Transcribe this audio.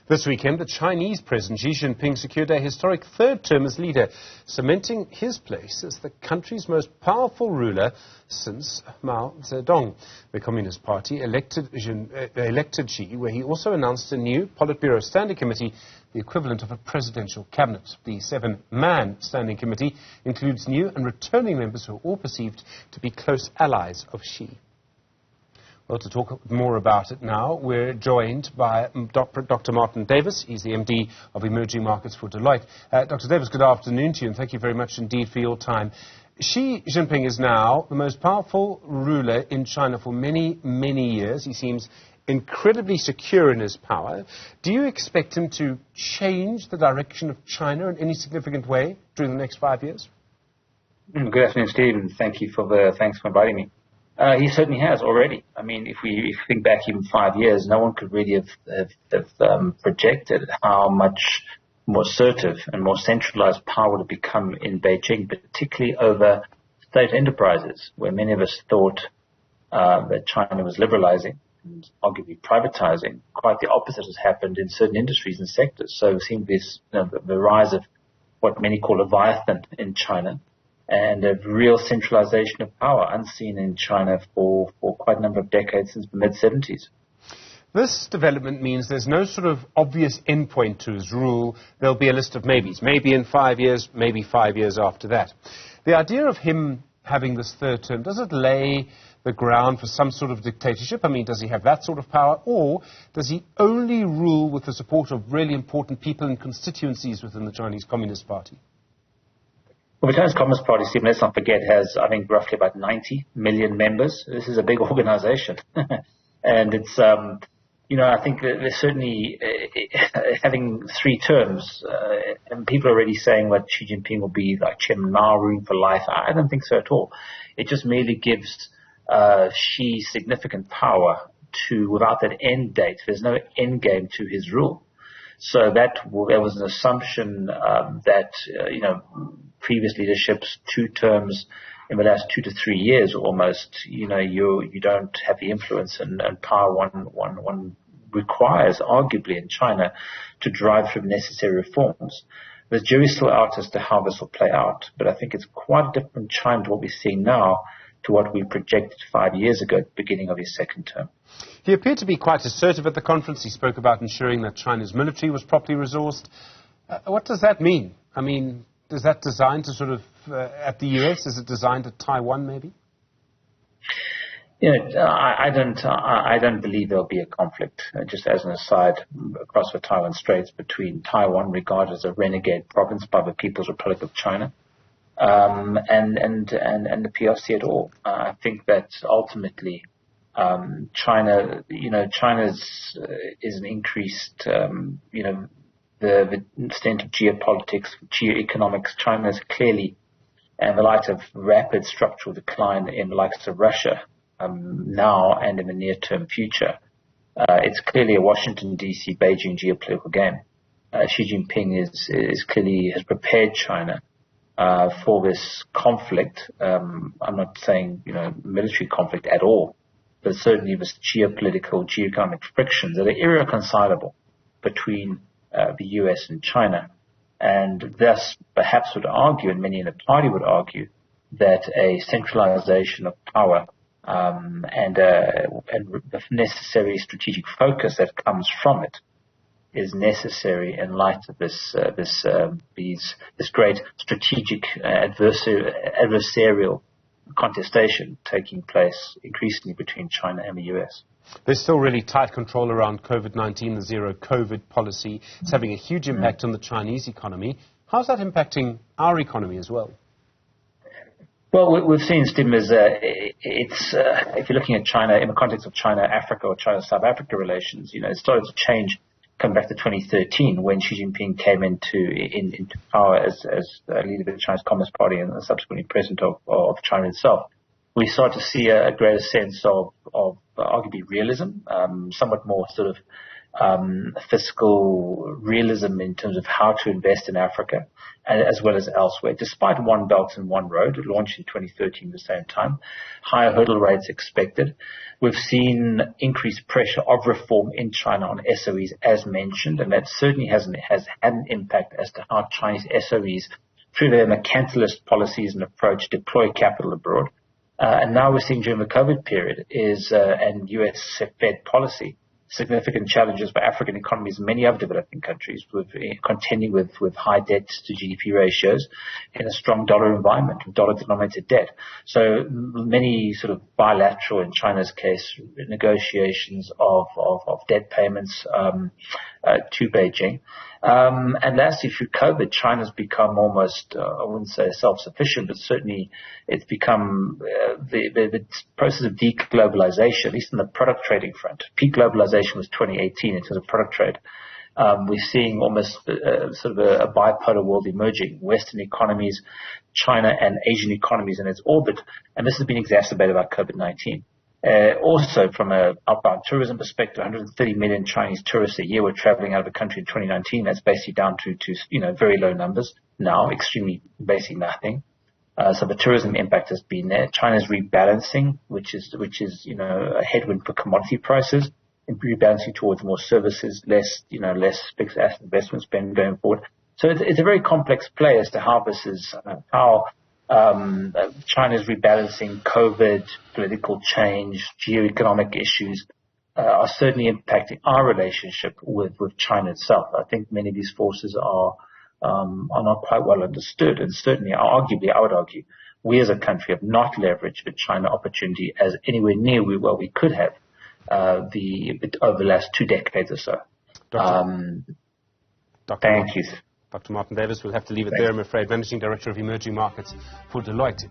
This weekend, the Chinese President Xi Jinping secured a historic third term as leader, cementing his place as the country's most powerful ruler since Mao Zedong. The Communist Party elected Xi, where he also announced a new Politburo Standing Committee, the equivalent of a presidential cabinet. The 7-man Standing Committee includes new and returning members who are all perceived to be close allies of Xi. Well, to talk more about it now, we're joined by Dr. Martyn Davies. He's the MD of Emerging Markets for Deloitte. Dr. Davies, good afternoon to you, and thank you very much indeed for your time. Xi Jinping is now the most powerful ruler in China for many, many years. He seems incredibly secure in his power. Do you expect him to change the direction of China in any significant way during the next 5 years? Good afternoon, Steve, and thanks for inviting me. He certainly has already. I mean, if we think back even 5 years, no one could really have projected how much more assertive and more centralized power would have become in Beijing, particularly over state enterprises, where many of us thought that China was liberalizing and arguably privatizing. Quite the opposite has happened in certain industries and sectors. So we've seen this, the rise of what many call Leviathan in China, and a real centralization of power unseen in China for quite a number of decades, since the mid-70s. This development means there's no sort of obvious endpoint to his rule. There'll be a list of maybes, maybe in 5 years, maybe 5 years after that. The idea of him having this third term, does it lay the ground for some sort of dictatorship? I mean, does he have that sort of power, or does he only rule with the support of really important people and constituencies within the Chinese Communist Party? Well, the Chinese Communist Party, Stephen, let's not forget, has, I think, roughly about 90 million members. This is a big organization. And it's, I think that they're certainly having 3 terms, and people are already saying that Xi Jinping will be like Chairman Mao, ruling for life. I don't think so at all. It just merely gives Xi significant power without that end date. There's no end game to his rule. So there was an assumption that, previous leadership's 2 terms in the last 2 to 3 years almost, you don't have the influence and power one requires, arguably, in China to drive through necessary reforms. The jury's still out as to how this will play out, but I think it's quite a different China to what we're seeing now to what we projected 5 years ago at the beginning of his second term. He appeared to be quite assertive at the conference. He spoke about ensuring that China's military was properly resourced. What does that mean? I mean, is that designed to sort of, at the US, is it designed at Taiwan maybe? I don't believe there'll be a conflict, just as an aside, across the Taiwan Straits between Taiwan, regarded as a renegade province by the People's Republic of China, and the PRC at all. I think that ultimately, China is an increased, the extent of geopolitics, geoeconomics. China is clearly, in the light of rapid structural decline in the likes of Russia, now and in the near-term future, it's clearly a Washington, D.C., Beijing geopolitical game. Xi Jinping is clearly has prepared China for this conflict. I'm not saying, military conflict at all, but certainly this geopolitical, geoeconomic frictions that are irreconcilable between the U.S. and China, and thus perhaps would argue, and many in the party would argue, that a centralization of power and the necessary strategic focus that comes from it is necessary in light of this great strategic adversarial contestation taking place increasingly between China and the U.S. There's still really tight control around COVID-19, the zero-COVID policy. It's having a huge impact on the Chinese economy. How's that impacting our economy as well? Well, we've seen, Stephen, if you're looking at China in the context of China-Africa or China-South Africa relations, it started to change coming back to 2013 when Xi Jinping came into power as leader of the Chinese Communist Party and subsequently president of China itself. We start to see a greater sense of arguably realism, somewhat more sort of fiscal realism in terms of how to invest in Africa, as well as elsewhere. Despite One Belt and One Road, launched in 2013 at the same time, higher hurdle rates expected. We've seen increased pressure of reform in China on SOEs, as mentioned, and that certainly has had an impact as to how Chinese SOEs, through their mercantilist policies and approach, deploy capital abroad. And now we're seeing during the COVID period and U.S. Fed policy, significant challenges for African economies and many other developing countries with contending with high debt to GDP ratios in a strong dollar environment, with dollar-denominated debt. So many sort of bilateral, in China's case, negotiations of debt payments to Beijing. And lastly, through COVID, China's become almost, I wouldn't say self-sufficient, but certainly it's become the process of deglobalization, at least in the product trading front. Peak globalization was 2018 in terms of product trade. We're seeing almost sort of a bipolar world emerging, Western economies, China and Asian economies in its orbit, and this has been exacerbated by COVID-19. Also, from an outbound tourism perspective, 130 million Chinese tourists a year were traveling out of the country in 2019. That's basically down to very low numbers now, extremely basically nothing. So the tourism impact has been there. China's rebalancing, which is a headwind for commodity prices, and rebalancing towards more services, less fixed asset investment spend going forward. So it's a very complex play as to how this is China's rebalancing, COVID, political change, geoeconomic issues are certainly impacting our relationship with China itself. I think many of these forces are not quite well understood, and certainly, arguably, I would argue, we as a country have not leveraged the China opportunity as anywhere near where we could have over the last 2 decades or so. Thank you. Dr. Martyn Davies, we'll have to leave it there, I'm afraid. Managing Director of Emerging Markets for Deloitte.